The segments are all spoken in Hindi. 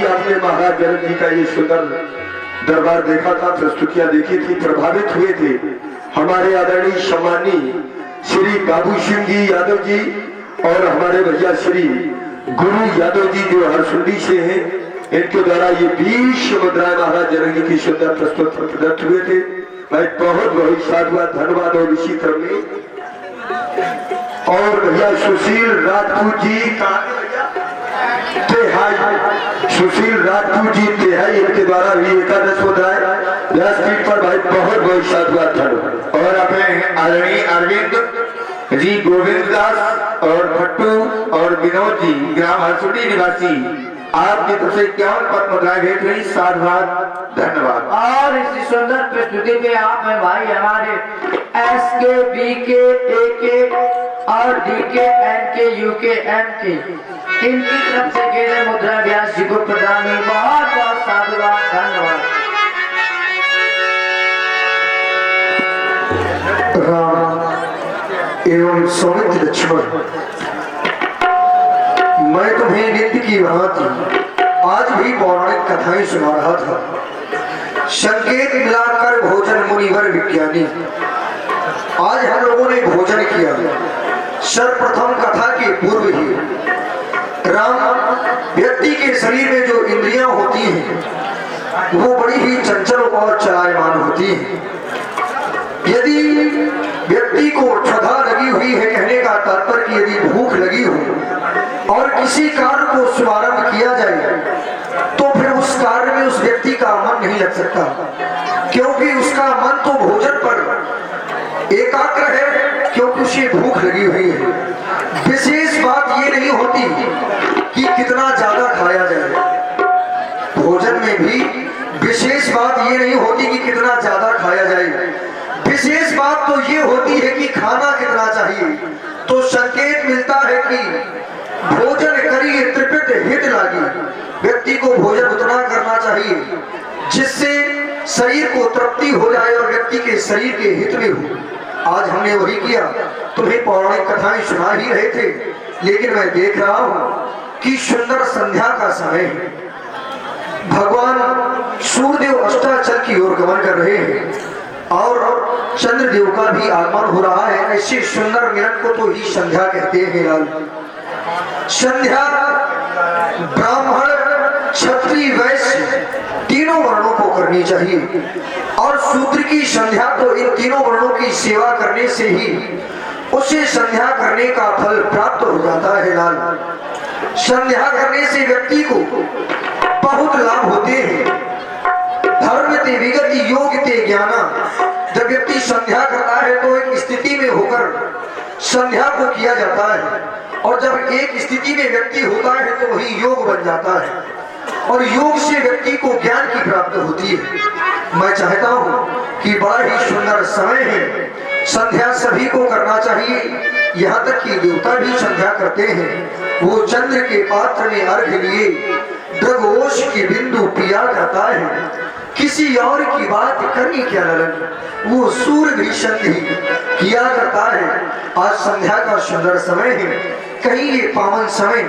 ही आपने महाराज जनक जी का ये सुंदर दरबार देखा था, प्रस्तुतियां देखी थी, प्रभावित हुए थे। हमारे आदरणीय सम्मानीय श्री बाबू सिंह जी यादव जी और हमारे भैया श्री गुरु यादव जी जो हरसुंडी से हैं, इनके द्वारा ये 20 मुद्राएं महाराज जनक जी की सुंदर प्रस्तुत प्रदत्त हुए थे। भाई बहुत बहुत साधुवाद, धन्यवाद। और इसी क्रम में और भैया सुशील राजपूत जी का तिहाई, सुशील राजपूत जी तिहाई, इनके द्वारा भी 11 मुद्राएं व्यासपीठ पर भाई बहुत बहुत साधुवाद, धन्यवाद। और अपने आदरणीय अरविंद जी, गोविंद दास और भट्टू और विनोद जी, ग्राम हरसुंडी निवासी, आपकी तरफ से 51 पद मुद्राएं भेंट हुई, साधुवाद, धन्यवाद। और इस सुंदर प्रस्तुति में आप में भाई हमारे SK, BK, AK और DK, NK, UK, MK इनकी तरफ से गेरे मुद्रा व्यास जी को प्रदान हुई। बहुत बहुत साधुवाद, धन्यवाद। राम एवं सौमित्र लक्ष्मण, मैं तुम्हें नित्य की भांति आज भी पौराणिक कथाएं सुना रहा था। संकेत मिलाकर भोजन मुनिवर विज्ञानी। आज हम लोगों ने भोजन किया। सर्वप्रथम कथा के पूर्व ही राम, व्यक्ति के शरीर में जो इंद्रियां होती हैं वो बड़ी ही चंचल और चलायमान होती हैं। यदि व्यक्ति को क्षुधा लगी हुई है, कहने का तात्पर्य कि यदि भूख लगी हो और किसी कार्य को शुभारंभ किया जाए तो फिर उस कार्य में उस व्यक्ति का मन नहीं लग सकता, क्योंकि उसका मन तो भोजन पर एकाग्र है, क्योंकि उसे भूख लगी हुई है। विशेष बात ये नहीं होती कि कितना ज्यादा खाया जाए, भोजन में भी विशेष बात ये नहीं होती कि कितना ज्यादा खाया जाए, विशेष बात तो ये होती है कि खाना कितना चाहिए। तो संकेत मिलता है कि भोजन करिए तृप्त हित लागी, व्यक्ति को भोजन उतना करना चाहिए जिससे शरीर को तृप्ति हो जाए और व्यक्ति के शरीर के हित में हो। आज हमने वही किया। तुम्हें पौराणिक कथाएं सुना ही रहे थे, लेकिन मैं देख रहा हूं कि सुंदर संध्या का समय है। भगवान सूर्यदेव अस्ताचल की ओर गमन कर रहे हैं और चंद्रदेव का भी आगमन हो रहा है। ऐसे सुंदर मिलन को तो ही संध्या कहते हैं लाल। संध्या ब्राह्मण, क्षत्रिय, वैश्य तीनों वर्णों को करनी चाहिए और शूद्र की संध्या तो इन तीनों वर्णों की सेवा करने से ही उसे संध्या करने का फल प्राप्त हो जाता है लाल। संध्या करने से व्यक्ति को बहुत लाभ होते हैं। धर्म ते विगति योग ते ज्ञाना। जब व्यक्ति संध्या करता है तो एक स्थिति में होकर संध्या को किया जाता है, और जब एक स्थिति में व्यक्ति होता है तो वही योग बन जाता है, और योग से व्यक्ति को ज्ञान की प्राप्ति होती है। मैं चाहता हूँ कि बड़ा ही सुंदर समय है, संध्या सभी को करना चाहिए। यहाँ तक कि देवता भी संध्या करते हैं। वो चंद्र के पात्र में अर्घ लिए द्रगोश की बिंदु पिया करता है, किसी और की बात करनी क्या ललन, वो सूर्य भी संधि किया करता है। आज संध्या का सुंदर समय है, कहीं ये पावन समय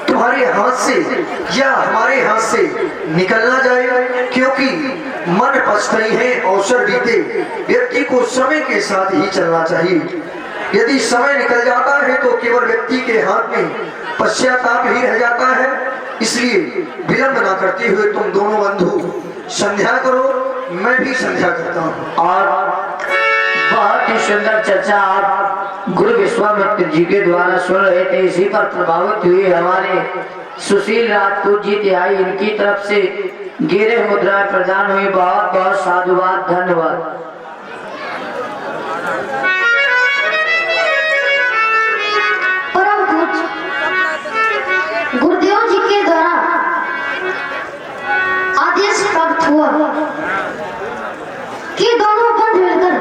तुम्हारे हाथ से या हमारे हाथ से निकलना जाए, क्योंकि मन पछताई है, अवसर बीते। व्यक्ति को समय के साथ ही चलना चाहिए। यदि समय निकल जाता है तो केवल व्यक्ति के हाथ में पश्चाताप ही रह जाता है। इसलिए विलंब न करते हुए तुम दोनों बंधु संध्या करो, मैं भी संध्या करता हूँ। और बहुत ही सुंदर चर्चा आप गुरु विश्वामित्र जी के द्वारा सुन रहे थे। इसी पर प्रभावित हुए हमारे सुशील राजपूत जी तिहाई, इनकी तरफ से गिरे मुद्राएं प्रदान हुई। बहुत बहुत साधुवाद, धन्यवाद। गुरुदेव जी के द्वारा आदेश प्राप्त हुआ कि दोनों बंद मिलकर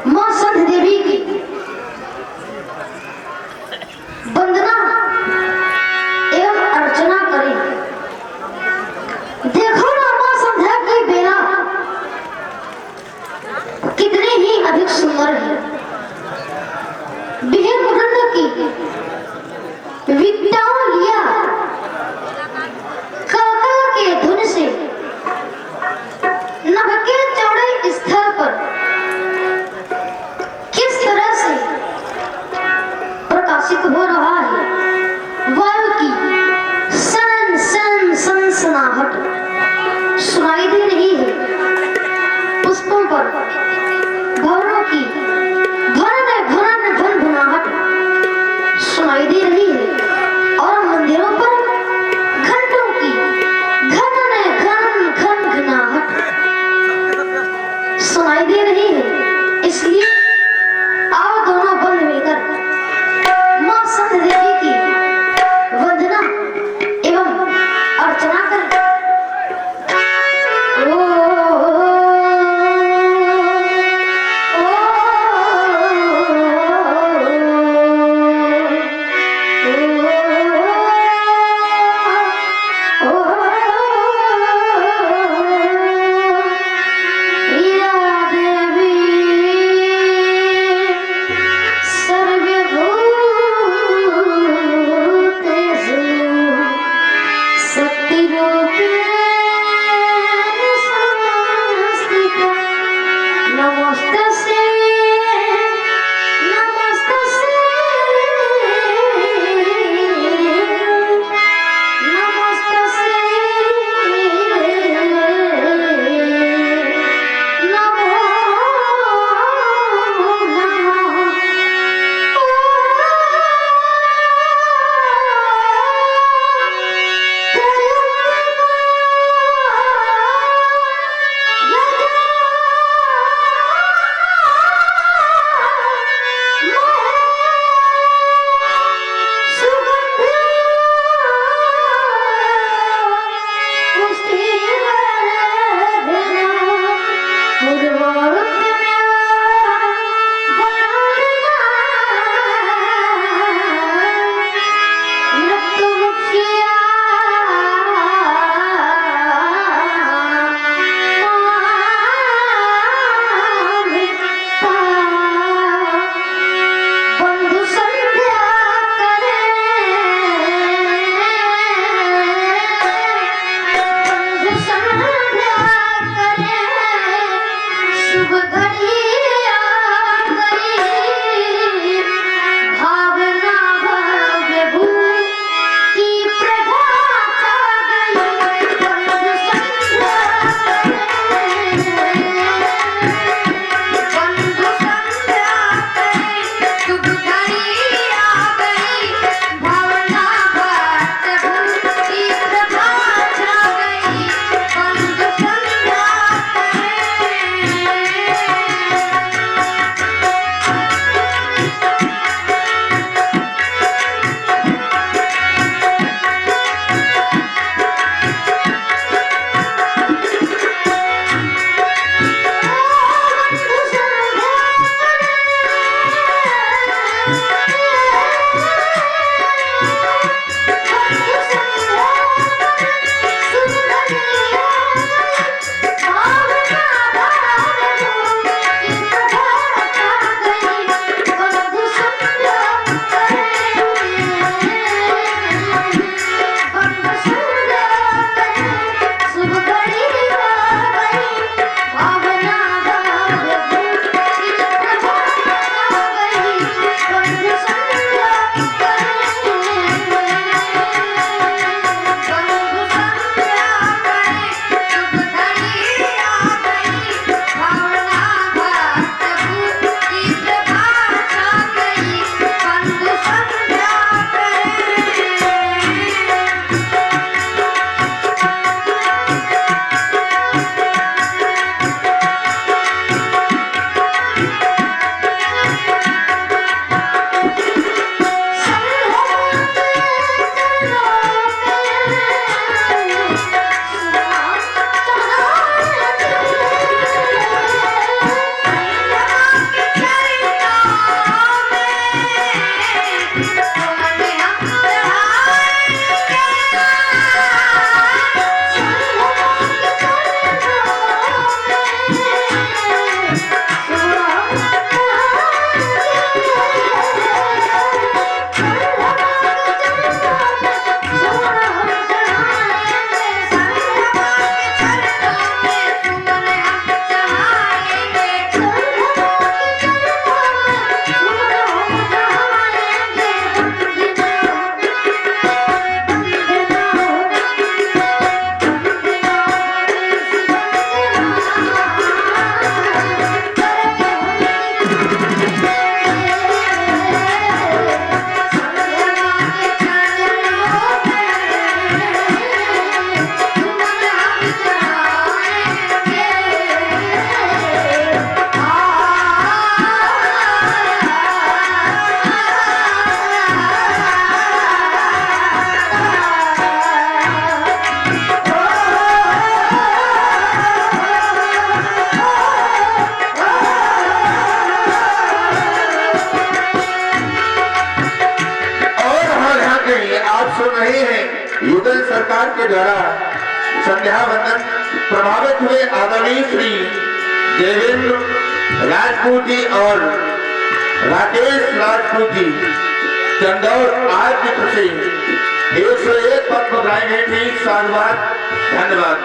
मां संत देवी की वंदना एवं अर्चना करें। देखो ना मां संध्या की बेला कितनी ही अधिक सुंदर है। बिहेर मुरंड की विद्या सरकार के द्वारा संध्या वंदन प्रभावित हुए आदरणीय श्री देवेंद्र राजपूत जी और राकेश राजपूत जी चंदौर आज की खुशी 101 पद मुद्राएं गई थी। साधुवाद, धन्यवाद।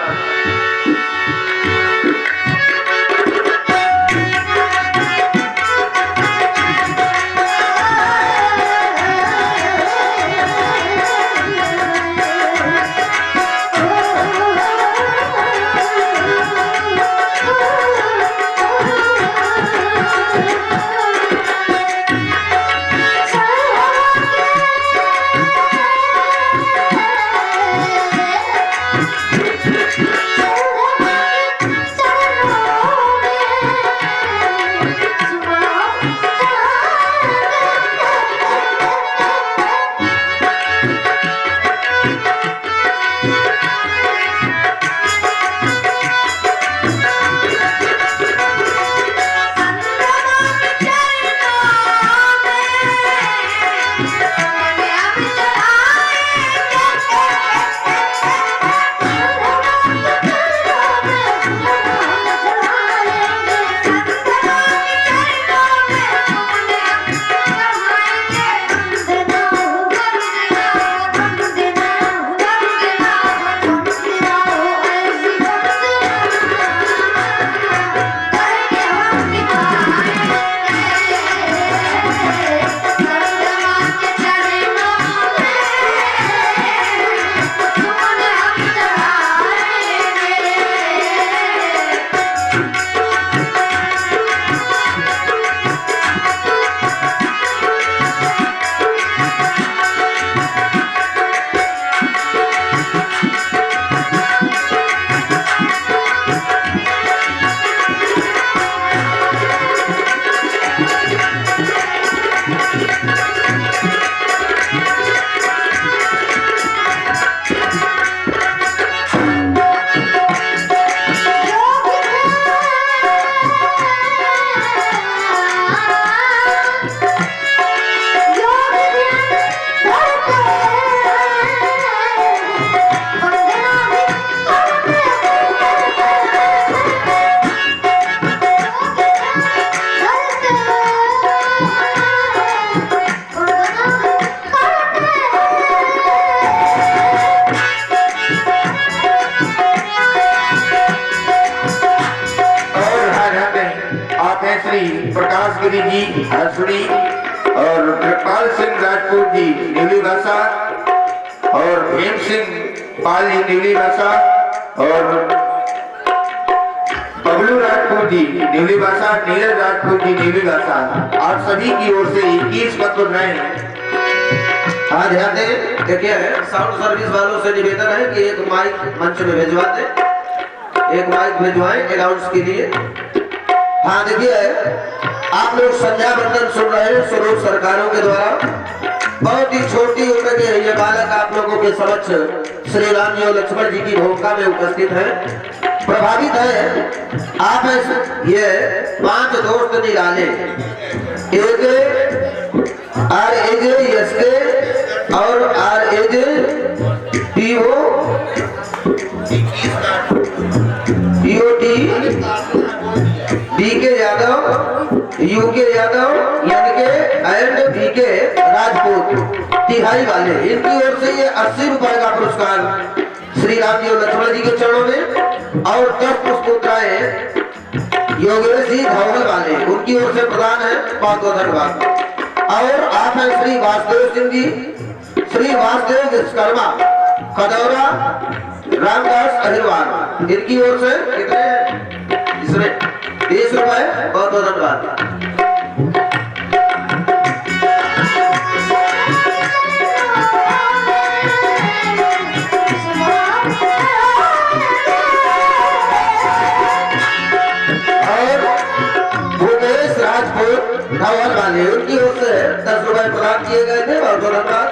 श्री प्रकाश गिरी जी हरसुड़ी और कृपाल सिंह राजपूत जी नीली भाषा और भीम सिंह पाल जी नीली भाषा और बबलू राजपूत जी नीली भाषा, नीरज राजपूत जी नीली भाषा, आप सभी की ओर से 21 पत्र रहे। हाँ ध्यान दें, देखिए साउंड सर्विस वालों से निवेदन है कि एक माइक मंच में भिजवा दें, एक माइक भिजवाएं अनाउंस के लिए। हाँ देखिए, आप लोग संध्या वंदन सुन रहे हैं स्वरूप सरकारों के द्वारा। बहुत ही छोटी उम्र के ये बालक आप लोगों के समक्ष श्री राम जी और लक्ष्मण जी की भूमिका में उपस्थित है, प्रभावित है। आप ये 5 दोस्त निराले, एक RAJ और RAJ POT DK Yadav, UK Yadav यानी के एंड VK राजपूत तिहाई वाले, इनकी ओर से ये 80 रुपए का पुरस्कार श्री राम जी और लक्ष्मण जी के चरणों में और 10 पुष्पोत्तराएं योगेश जी धौल वाले, उनकी ओर से प्रदान है। बहुत बहुत धन्यवाद। और आप हैं श्री वासुदेव सिंह जी, श्री वासुदेव विश्वकर्मा खदौरा रामदास अहिरवाल, इनकी ओर से कितने इसमें 20 रुपए। बहुत बहुत धन्यवाद। राजपूत धवल वाले, उनकी ओर से 10 रुपए प्रदान किए गए थे। बहुत बहुत धन्यवाद।